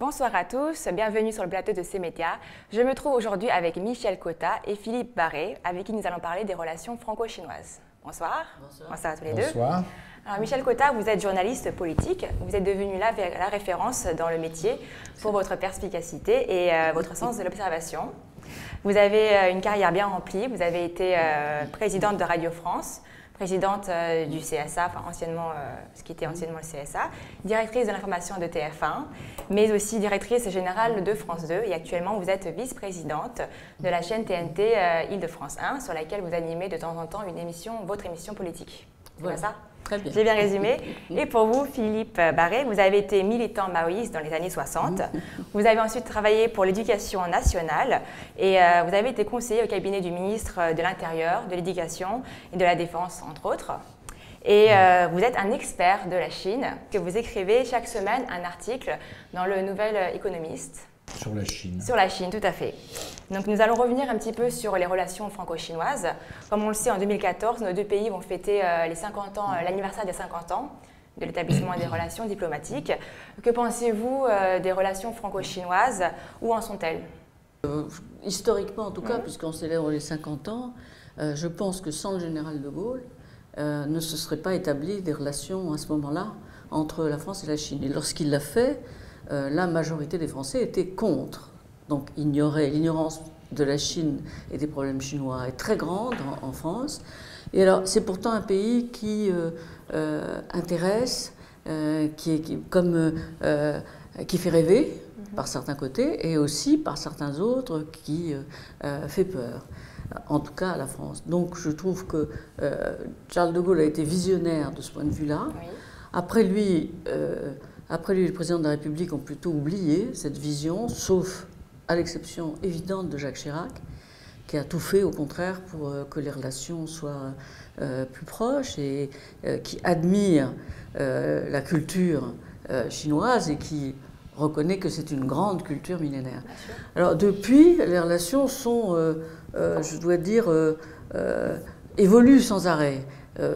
Bonsoir à tous, bienvenue sur le plateau de C-Média. Je me trouve aujourd'hui avec Michel Cotta et Philippe Barré, avec qui nous allons parler des relations franco-chinoises. Bonsoir. Bonsoir. Bonsoir à tous les deux. Bonsoir. Alors Michel Cotta, vous êtes journaliste politique, vous êtes devenu la référence dans le métier pour votre perspicacité et votre sens de l'observation. Vous avez une carrière bien remplie, vous avez été présidente de Radio France, présidente du CSA, enfin anciennement, ce qui était anciennement le CSA, directrice de l'information de TF1, mais aussi directrice générale de France 2 et actuellement vous êtes vice-présidente de la chaîne TNT Île-de-France 1 sur laquelle vous animez de temps en temps votre émission politique. Voilà ça ? Très bien. J'ai bien résumé. Et pour vous, Philippe Barré, vous avez été militant maoïste dans les années 60. Vous avez ensuite travaillé pour l'éducation nationale et vous avez été conseiller au cabinet du ministre de l'Intérieur, de l'Éducation et de la Défense, entre autres. Et vous êtes un expert de la Chine, que vous écrivez chaque semaine un article dans le Nouvel Économiste. Sur la Chine. Sur la Chine, tout à fait. Donc nous allons revenir un petit peu sur les relations franco-chinoises. Comme on le sait, en 2014, nos deux pays vont fêter l'anniversaire des 50 ans de l'établissement des relations diplomatiques. Que pensez-vous des relations franco-chinoises? Où en sont-elles? Historiquement, en tout cas, puisqu'on célèbre les 50 ans, je pense que sans le général de Gaulle, ne se seraient pas établies des relations à ce moment-là entre la France et la Chine. Et lorsqu'il l'a fait, la majorité des Français étaient contre. Donc l'ignorance de la Chine et des problèmes chinois est très grande en France. Et alors c'est pourtant un pays qui intéresse, qui fait rêver par certains côtés et aussi par certains autres qui fait peur. En tout cas à la France. Donc je trouve que Charles de Gaulle a été visionnaire de ce point de vue-là. Oui. Après lui, les présidents de la République ont plutôt oublié cette vision, sauf à l'exception évidente de Jacques Chirac, qui a tout fait au contraire pour que les relations soient plus proches et qui admire la culture chinoise et qui reconnaît que c'est une grande culture millénaire. Alors depuis, les relations sont, je dois dire, évoluent sans arrêt.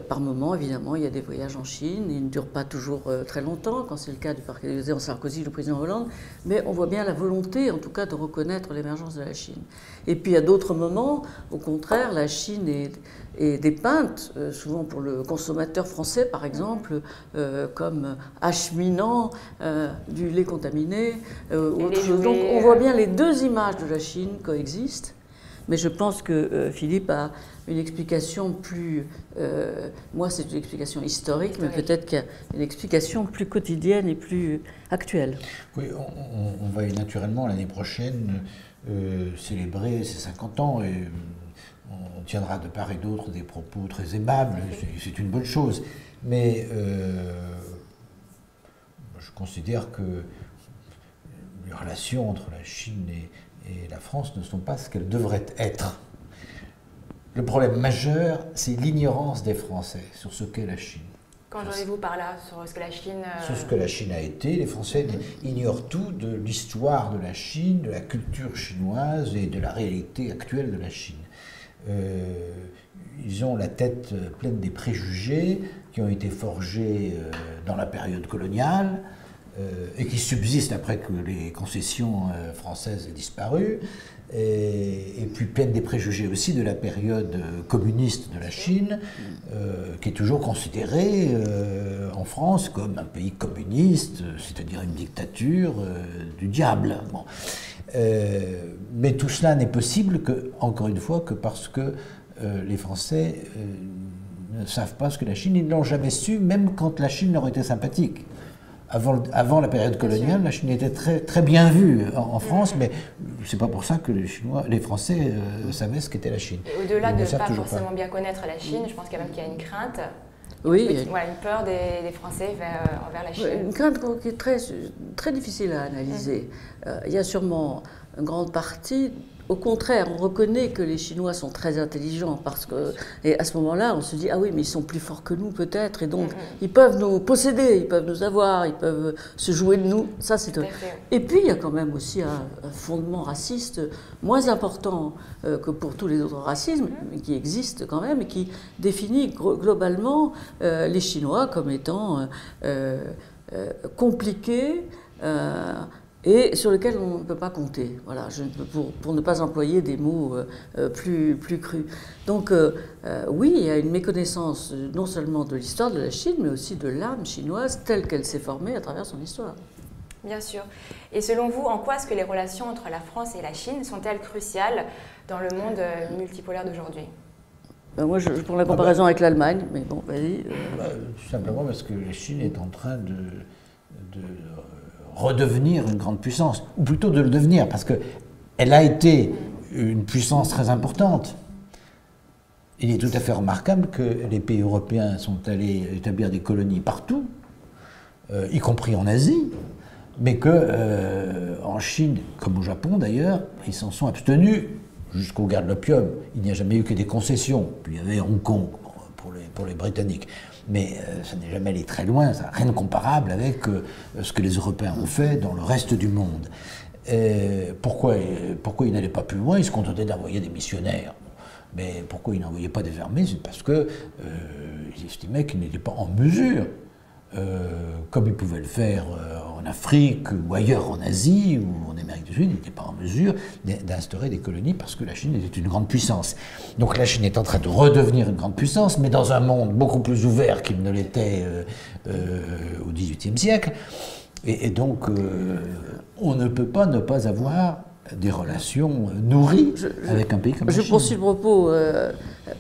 Par moments, évidemment, il y a des voyages en Chine, ils ne durent pas toujours très longtemps, quand c'est le cas du président Sarkozy, le président Hollande, mais on voit bien la volonté, en tout cas, de reconnaître l'émergence de la Chine. Et puis, à d'autres moments, au contraire, la Chine est dépeinte, souvent pour le consommateur français, par exemple, comme acheminant du lait contaminé, autre chose. Donc, on voit bien les deux images de la Chine coexistent. Mais je pense que Philippe a une explication plus... moi, c'est une explication historique, mais peut-être qu'il y a une explication plus quotidienne et plus actuelle. Oui, on va naturellement l'année prochaine célébrer ces 50 ans et on tiendra de part et d'autre des propos très aimables, c'est une bonne chose. Mais je considère que les relations entre la Chine et la France ne sont pas ce qu'elles devraient être. Le problème majeur, c'est l'ignorance des Français sur ce qu'est la Chine. Qu'entendez-vous par là, sur ce que la Chine... Sur ce que la Chine a été, les Français ignorent tout de l'histoire de la Chine, de la culture chinoise et de la réalité actuelle de la Chine. Ils ont la tête pleine des préjugés qui ont été forgés dans la période coloniale, et qui subsiste après que les concessions françaises aient disparu, et puis pleine des préjugés aussi de la période communiste de la Chine, qui est toujours considérée en France comme un pays communiste, c'est-à-dire une dictature du diable. Bon. Mais tout cela n'est possible que, encore une fois, que parce que les Français ne savent pas ce que la Chine, ils ne l'ont jamais su, même quand la Chine leur était sympathique. Avant la période coloniale, la Chine était très bien vue en France, mais c'est pas pour ça que les Français savaient ce qu'était la Chine. Au-delà de ne pas forcément bien connaître la Chine, je pense quand même qu'il y a une crainte, oui, une peur des Français envers la Chine. Une crainte qui est très difficile à analyser. Il y a sûrement une grande partie... Au contraire, on reconnaît que les Chinois sont très intelligents parce que, et à ce moment-là, on se dit ah oui, mais ils sont plus forts que nous peut-être, et donc ils peuvent nous posséder, ils peuvent nous avoir, ils peuvent se jouer de nous. Ça, c'est. Et puis il y a quand même aussi un fondement raciste moins important que pour tous les autres racismes, mais qui existe quand même et qui définit globalement les Chinois comme étant compliqués. et sur lequel on ne peut pas compter. Voilà, pour ne pas employer des mots plus crus. Donc oui, il y a une méconnaissance non seulement de l'histoire de la Chine, mais aussi de l'âme chinoise telle qu'elle s'est formée à travers son histoire. Bien sûr. Et selon vous, en quoi est-ce que les relations entre la France et la Chine sont-elles cruciales dans le monde multipolaire d'aujourd'hui? Ben moi, je prends la comparaison avec l'Allemagne, mais bon, vas-y. Tout simplement parce que la Chine est en train de redevenir une grande puissance, ou plutôt de le devenir, parce qu'elle a été une puissance très importante. Il est tout à fait remarquable que les pays européens sont allés établir des colonies partout, y compris en Asie, mais qu'en Chine, comme au Japon d'ailleurs, ils s'en sont abstenus jusqu'aux guerres de l'opium. Il n'y a jamais eu que des concessions. Puis il y avait Hong Kong pour les Britanniques. Mais ça n'est jamais allé très loin, ça n'a rien de comparable avec ce que les Européens ont fait dans le reste du monde. Pourquoi ils n'allaient pas plus loin? Ils se contentaient d'envoyer des missionnaires. Mais pourquoi ils n'envoyaient pas des armées? C'est parce qu'ils estimaient qu'ils n'étaient pas en mesure, comme ils pouvaient le faire en Afrique ou ailleurs en Asie ou en Amérique du Sud, ils n'étaient pas en mesure d'instaurer des colonies parce que la Chine était une grande puissance. Donc la Chine est en train de redevenir une grande puissance, mais dans un monde beaucoup plus ouvert qu'il ne l'était au XVIIIe siècle. Et donc on ne peut pas ne pas avoir des relations nourries avec un pays comme la Chine. Je poursuis le propos.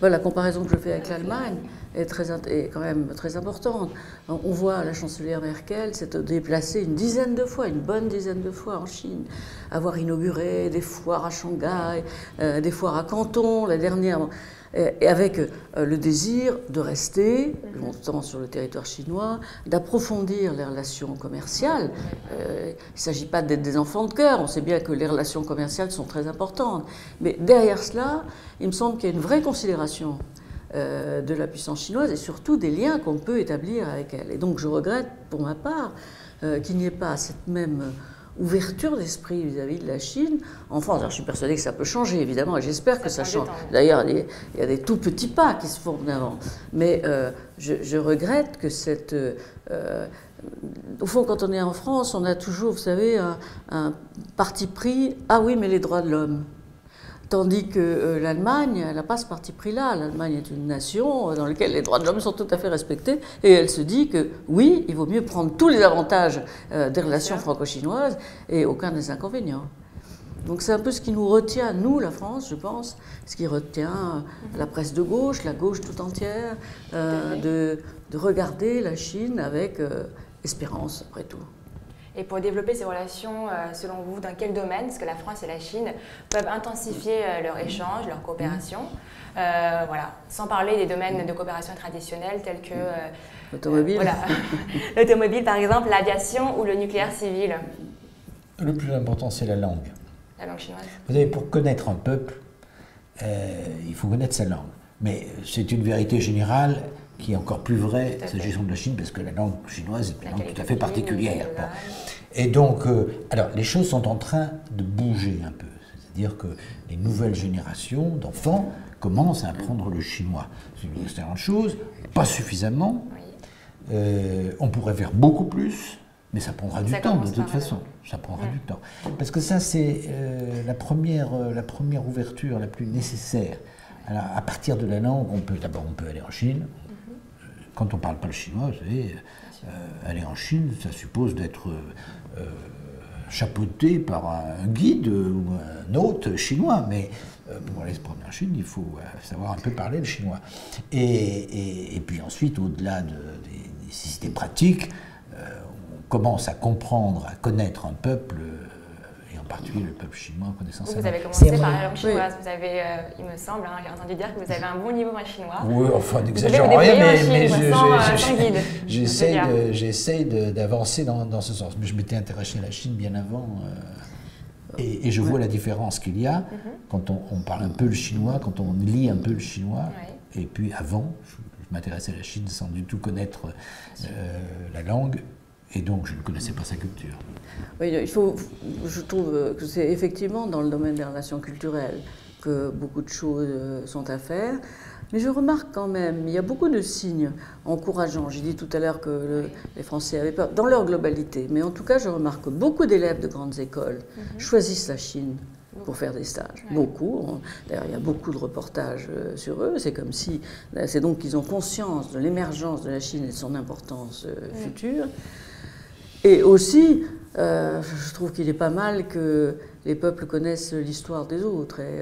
La comparaison que je fais avec l'Allemagne est quand même très importante. On voit la chancelière Merkel s'être déplacée une bonne dizaine de fois en Chine, avoir inauguré des foires à Shanghai, des foires à Canton, la dernière, et avec le désir de rester longtemps sur le territoire chinois, d'approfondir les relations commerciales. Il ne s'agit pas d'être des enfants de cœur, on sait bien que les relations commerciales sont très importantes, mais derrière cela, il me semble qu'il y a une vraie considération de la puissance chinoise et surtout des liens qu'on peut établir avec elle. Et donc je regrette pour ma part qu'il n'y ait pas cette même ouverture d'esprit vis-à-vis de la Chine en France. Alors je suis persuadée que ça peut changer évidemment et j'espère que ça change. D'ailleurs il y a des tout petits pas qui se font d'avant. Mais je regrette que cette... au fond, quand on est en France, on a toujours, vous savez, un parti pris « Ah oui, mais les droits de l'homme ». Tandis que l'Allemagne, elle n'a pas ce parti pris-là. L'Allemagne est une nation dans laquelle les droits de l'homme sont tout à fait respectés. Et elle se dit que oui, il vaut mieux prendre tous les avantages des relations franco-chinoises et aucun des inconvénients. Donc c'est un peu ce qui nous retient, nous, la France, je pense, ce qui retient la presse de gauche, la gauche tout entière, de regarder la Chine avec espérance, après tout. Et pour développer ces relations, selon vous, dans quel domaine est-ce que la France et la Chine peuvent intensifier leur échange, leur coopération, voilà, sans parler des domaines de coopération traditionnels tels que l'automobile, l'automobile par exemple, l'aviation ou le nucléaire civil? Le plus important, c'est la langue. La langue chinoise. Vous savez, pour connaître un peuple, il faut connaître sa langue. Mais c'est une vérité générale qui est encore plus vraie s'agissant de la Chine, parce que la langue chinoise est une langue tout à fait particulière. Bon. Et donc, alors, les choses sont en train de bouger un peu. C'est-à-dire que les nouvelles générations d'enfants commencent à apprendre le chinois. C'est une excellente chose, pas suffisamment. Oui. On pourrait faire beaucoup plus, mais ça prendra du temps de toute façon. Ça prendra du temps. Parce que ça, c'est la première ouverture la plus nécessaire. Alors, à partir de la langue, on peut aller en Chine. Quand on ne parle pas le chinois, vous savez, aller en Chine, ça suppose d'être chapeauté par un guide ou un hôte chinois. Mais pour aller se promener en Chine, il faut savoir un peu parler le chinois. Et puis ensuite, au-delà des nécessités pratiques, on commence à comprendre, à connaître un peuple, et en particulier le peuple chinois en connaissant sa langue. Vous avez commencé par la langue chinoise. Vous avez, il me semble, j'ai entendu dire que vous avez un bon niveau en chinois. Oui, enfin, n'exagérons rien, mais j'essaye d'avancer dans ce sens. Mais je m'étais intéressé à la Chine bien avant. Et je vois la différence qu'il y a quand on parle un peu le chinois, quand on lit un peu le chinois. Et puis avant, je m'intéressais à la Chine sans du tout connaître la langue. Et donc, je ne connaissais pas sa culture. Oui, je trouve que c'est effectivement dans le domaine des relations culturelles que beaucoup de choses sont à faire. Mais je remarque quand même, il y a beaucoup de signes encourageants. J'ai dit tout à l'heure que les Français avaient peur, dans leur globalité. Mais en tout cas, je remarque que beaucoup d'élèves de grandes écoles choisissent la Chine pour faire des stages. Ouais. Beaucoup. D'ailleurs, il y a beaucoup de reportages sur eux. C'est comme si... C'est donc qu'ils ont conscience de l'émergence de la Chine et de son importance future. Et aussi, je trouve qu'il est pas mal que les peuples connaissent l'histoire des autres. Et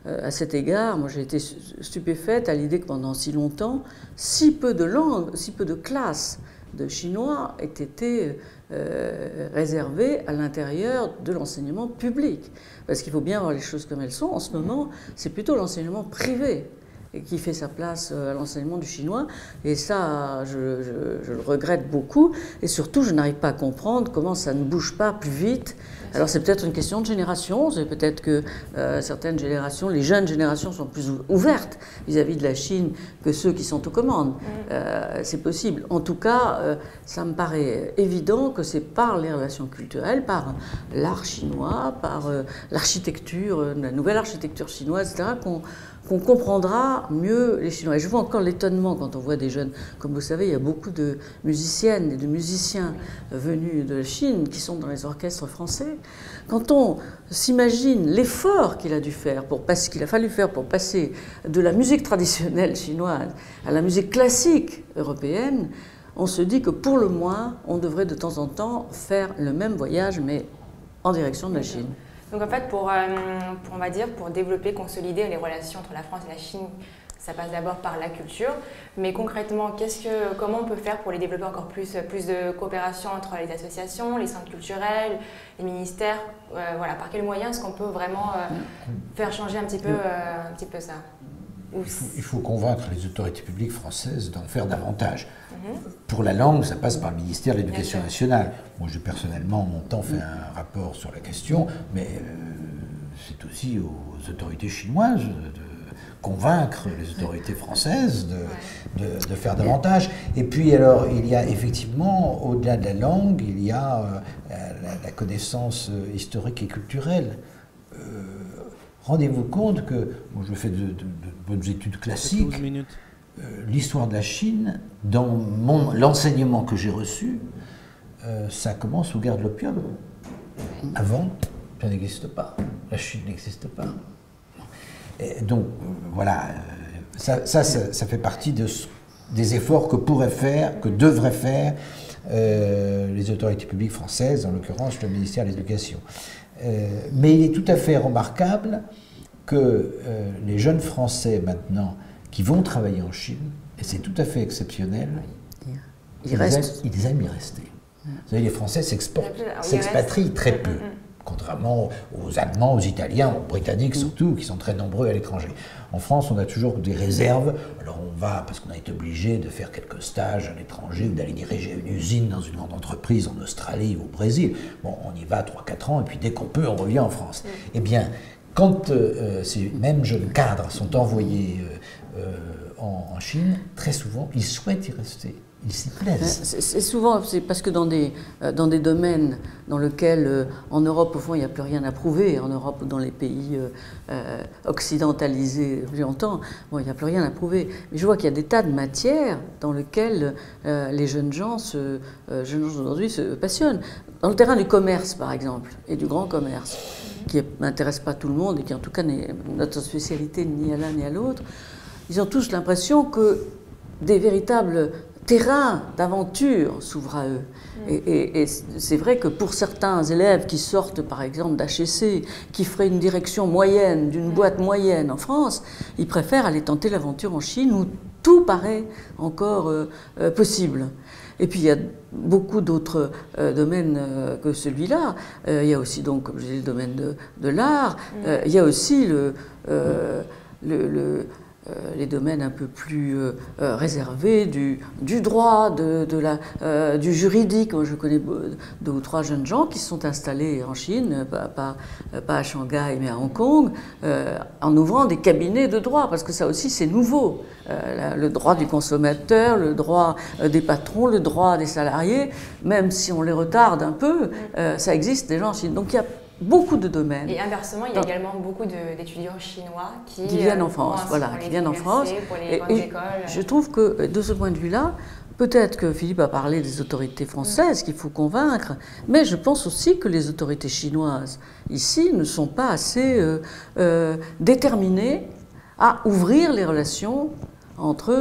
à cet égard, moi j'ai été stupéfaite à l'idée que pendant si longtemps, si peu de langues, si peu de classes de chinois aient été réservées à l'intérieur de l'enseignement public. Parce qu'il faut bien voir les choses comme elles sont. En ce moment, c'est plutôt l'enseignement privé qui fait sa place à l'enseignement du chinois. Et ça, je le regrette beaucoup. Et surtout, je n'arrive pas à comprendre comment ça ne bouge pas plus vite. Alors c'est peut-être une question de génération, c'est peut-être que certaines générations, les jeunes générations sont plus ouvertes vis-à-vis de la Chine que ceux qui sont aux commandes. C'est possible. En tout cas, ça me paraît évident que c'est par les relations culturelles, par l'art chinois, par l'architecture, la nouvelle architecture chinoise, etc., qu'on comprendra mieux les Chinois. Et je vois encore l'étonnement quand on voit des jeunes. Comme vous savez, il y a beaucoup de musiciennes et de musiciens venus de la Chine qui sont dans les orchestres français. Quand on s'imagine l'effort qu'il a dû faire, qu'il a fallu faire pour passer de la musique traditionnelle chinoise à la musique classique européenne, on se dit que pour le moins, on devrait de temps en temps faire le même voyage, mais en direction de la Chine. Donc en fait, on va dire, pour développer, consolider les relations entre la France et la Chine, ça passe d'abord par la culture. Mais concrètement, comment on peut faire pour les développer encore plus de coopération entre les associations, les centres culturels, les ministères, voilà, par quels moyens est-ce qu'on peut vraiment faire changer un petit peu ça? Il faut convaincre les autorités publiques françaises d'en faire davantage. Pour la langue, ça passe par le ministère de l'Éducation nationale. Moi, j'ai personnellement, en mon temps, fait un rapport sur la question, mais c'est aussi aux autorités chinoises de convaincre les autorités françaises de faire davantage. Et puis, alors, il y a effectivement, au-delà de la langue, il y a la connaissance historique et culturelle. Rendez-vous compte que, moi je fais de bonnes études classiques, l'histoire de la Chine, dans l'enseignement que j'ai reçu, ça commence aux guerres de l'opium. Avant, ça n'existe pas. La Chine n'existe pas. Et donc, voilà, ça fait partie des efforts que devraient faire les autorités publiques françaises, en l'occurrence le ministère de l'Éducation. Mais il est tout à fait remarquable que les jeunes Français maintenant qui vont travailler en Chine, et c'est tout à fait exceptionnel, ils aiment y rester. Vous savez, les Français s'expatrient très peu, contrairement aux Allemands, aux Italiens, aux Britanniques surtout, qui sont très nombreux à l'étranger. En France, on a toujours des réserves. Alors on va, parce qu'on a été obligé de faire quelques stages à l'étranger ou d'aller diriger une usine dans une grande entreprise en Australie ou au Brésil. Bon, on y va 3-4 ans et puis dès qu'on peut, on revient en France. Eh bien, quand ces mêmes jeunes cadres sont envoyés en Chine, très souvent, ils souhaitent y rester. Ils s'y plaisent. C'est souvent, c'est parce que dans des domaines dans lesquels, en Europe, au fond, il n'y a plus rien à prouver, en Europe ou dans les pays occidentalisés, j'entends, bon, il n'y a plus rien à prouver. Mais je vois qu'il y a des tas de matières dans lesquelles les jeunes gens aujourd'hui se passionnent. Dans le terrain du commerce, par exemple, et du grand commerce, qui n'intéresse pas tout le monde et qui, en tout cas, n'est notre spécialité ni à l'un ni à l'autre, ils ont tous l'impression que des véritables terrain d'aventure s'ouvre à eux. Et c'est vrai que pour certains élèves qui sortent par exemple d'HEC, qui feraient une direction moyenne, d'une boîte moyenne en France, ils préfèrent aller tenter l'aventure en Chine où tout paraît encore possible. Et puis il y a beaucoup d'autres domaines que celui-là. Il y a aussi donc, comme je disais, le domaine de l'art. Il y a aussi les domaines un peu plus réservés du droit, du juridique. Moi, je connais 2 ou 3 jeunes gens qui se sont installés en Chine, pas à Shanghai, mais à Hong Kong, en ouvrant des cabinets de droit, parce que ça aussi, c'est nouveau. Le droit du consommateur, le droit des patrons, le droit des salariés, même si on les retarde un peu, ça existe déjà en Chine. Donc il y a beaucoup de domaines. Et inversement, il y a également beaucoup d'étudiants chinois qui viennent en France, voilà, qui viennent en France. Pour les grandes écoles. Je trouve que de ce point de vue-là, peut-être que Philippe a parlé des autorités françaises qu'il faut convaincre, mais je pense aussi que les autorités chinoises ici ne sont pas assez déterminées à ouvrir les relations entre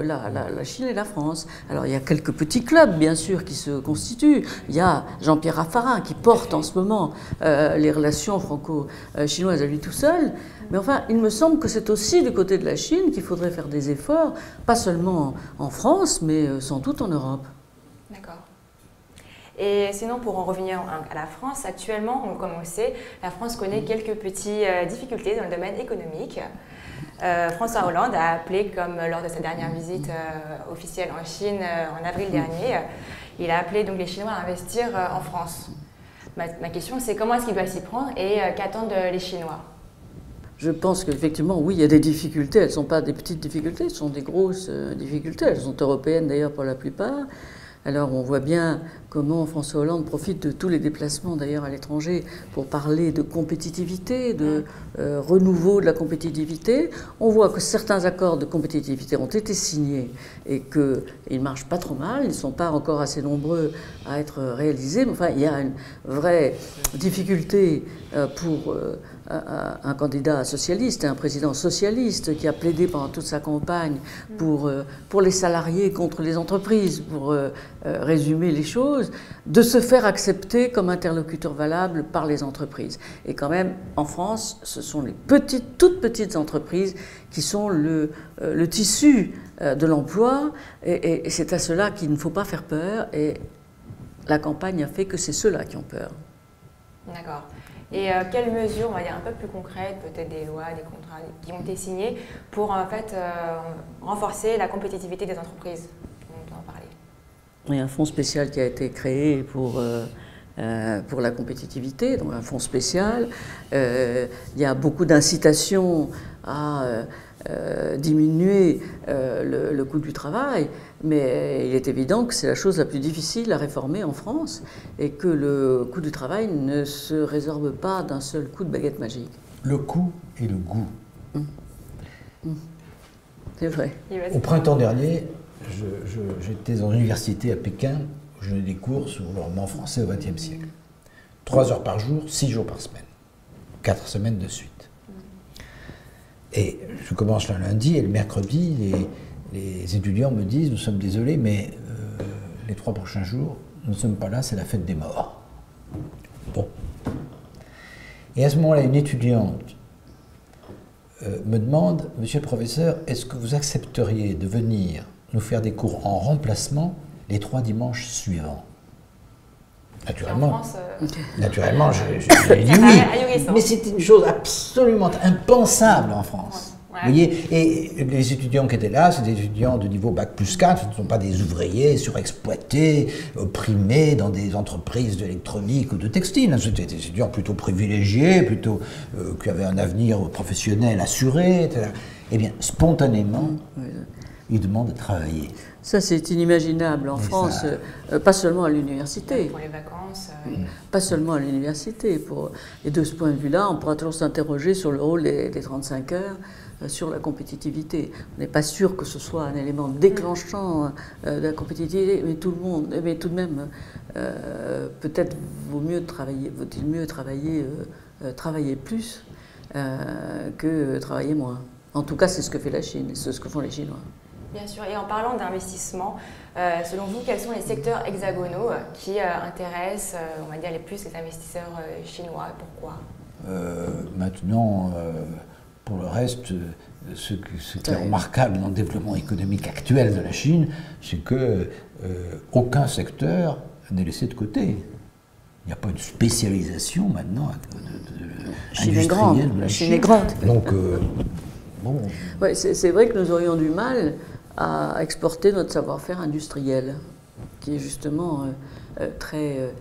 la Chine et la France. Alors il y a quelques petits clubs bien sûr qui se constituent. Il y a Jean-Pierre Raffarin qui porte en ce moment les relations franco-chinoises à lui tout seul. Mais enfin, il me semble que c'est aussi du côté de la Chine qu'il faudrait faire des efforts, pas seulement en France, mais sans doute en Europe. D'accord. Et sinon, pour en revenir à la France, actuellement, comme on le sait, la France connaît quelques petites difficultés dans le domaine économique. François Hollande a appelé, comme lors de sa dernière visite officielle en Chine en avril dernier, il a appelé donc les Chinois à investir en France. Ma question, c'est comment est-ce qu'il doit s'y prendre et qu'attendent les Chinois? Je pense qu'effectivement, oui, il y a des difficultés. Elles ne sont pas des petites difficultés, ce sont des grosses difficultés. Elles sont européennes d'ailleurs pour la plupart. Alors on voit bien comment François Hollande profite de tous les déplacements d'ailleurs à l'étranger pour parler de compétitivité, de renouveau de la compétitivité. On voit que certains accords de compétitivité ont été signés et qu'ils ne marchent pas trop mal, ils ne sont pas encore assez nombreux à être réalisés. Mais enfin, il y a une vraie difficulté pour un candidat socialiste, un président socialiste qui a plaidé pendant toute sa campagne pour les salariés contre les entreprises, pour résumer les choses, de se faire accepter comme interlocuteur valable par les entreprises. Et quand même, en France, ce sont les toutes petites entreprises qui sont le tissu de l'emploi, et c'est à cela qu'il ne faut pas faire peur, et la campagne a fait que c'est ceux-là qui ont peur. D'accord. Et quelles mesures, on va dire un peu plus concrètes, peut-être des lois, des contrats qui ont été signés pour en fait renforcer la compétitivité des entreprises? On peut en parler. Il y a un fonds spécial qui a été créé pour la compétitivité, donc un fonds spécial. Il y a beaucoup d'incitations à diminuer le coût du travail, mais il est évident que c'est la chose la plus difficile à réformer en France et que le coût du travail ne se résorbe pas d'un seul coup de baguette magique. Le coût et le goût. C'est vrai. Au printemps dernier, j'étais en université à Pékin, où je donnais des cours sur le roman français au XXe siècle. 3 heures par jour, 6 jours par semaine. 4 semaines de suite. Et je commence le lundi et le mercredi, les étudiants me disent « Nous sommes désolés, mais les 3 prochains jours, nous ne sommes pas là, c'est la fête des morts. » Bon. Et à ce moment-là, une étudiante me demande « Monsieur le professeur, est-ce que vous accepteriez de venir nous faire des cours en remplacement les 3 dimanches suivants ?» Naturellement, j'ai dit oui, mais c'était une chose absolument impensable en France. Ouais. Vous voyez, et les étudiants qui étaient là, c'est des étudiants de niveau Bac plus 4, ce ne sont pas des ouvriers surexploités, opprimés dans des entreprises d'électronique ou de textile. C'était des étudiants plutôt privilégiés, plutôt qui avaient un avenir professionnel assuré, etc. Eh bien, spontanément, ils demandent de travailler. Ça, c'est inimaginable en France, pas seulement à l'université. Pour les vacances. Pas seulement à l'université. Et de ce point de vue-là, on pourra toujours s'interroger sur le rôle des 35 heures sur la compétitivité. On n'est pas sûr que ce soit un élément déclenchant de la compétitivité, mais tout de même, peut-être vaut-il mieux travailler plus que travailler moins. En tout cas, c'est ce que fait la Chine, c'est ce que font les Chinois. Bien sûr. Et en parlant d'investissement, selon vous, quels sont les secteurs hexagonaux qui intéressent, on va dire, les plus les investisseurs chinois? Pourquoi? Maintenant, pour le reste, ce qui est remarquable dans le développement économique actuel de la Chine, c'est que aucun secteur n'est laissé de côté. Il n'y a pas une spécialisation maintenant industrielle de la Chine. La Chine est grande. Donc, bon. Ouais, c'est vrai que nous aurions du mal à exporter notre savoir-faire industriel, qui est justement très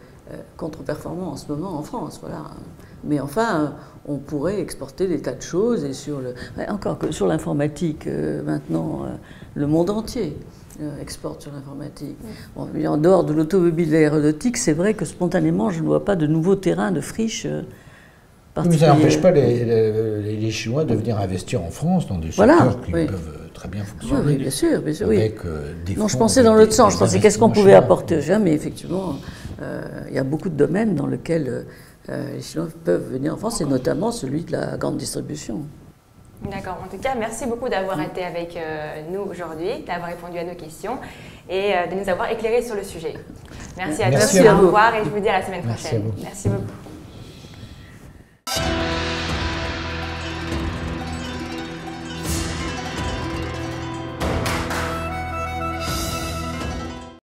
contre-performant en ce moment en France. Voilà. Mais enfin, on pourrait exporter des tas de choses, et encore que sur l'informatique, maintenant, le monde entier exportent sur l'informatique. Bon, mais en dehors de l'automobile et de l'aéronautique, c'est vrai que spontanément, je ne vois pas de nouveaux terrains de friche mais ça n'empêche pas les Chinois de venir investir en France dans des secteurs qui peuvent très bien fonctionner. Oui, bien sûr, avec, des non, je fonds, pensais dans l'autre sens. Je pensais qu'est-ce qu'on pouvait investissements apporter. Jamais, effectivement, il y a beaucoup de domaines dans lesquels les Chinois peuvent venir en France, et notamment celui de la grande distribution. D'accord. En tout cas, merci beaucoup d'avoir été avec nous aujourd'hui, d'avoir répondu à nos questions et de nous avoir éclairés sur le sujet. Merci à tous. Au revoir et je vous dis à la semaine prochaine. Merci beaucoup. Merci beaucoup.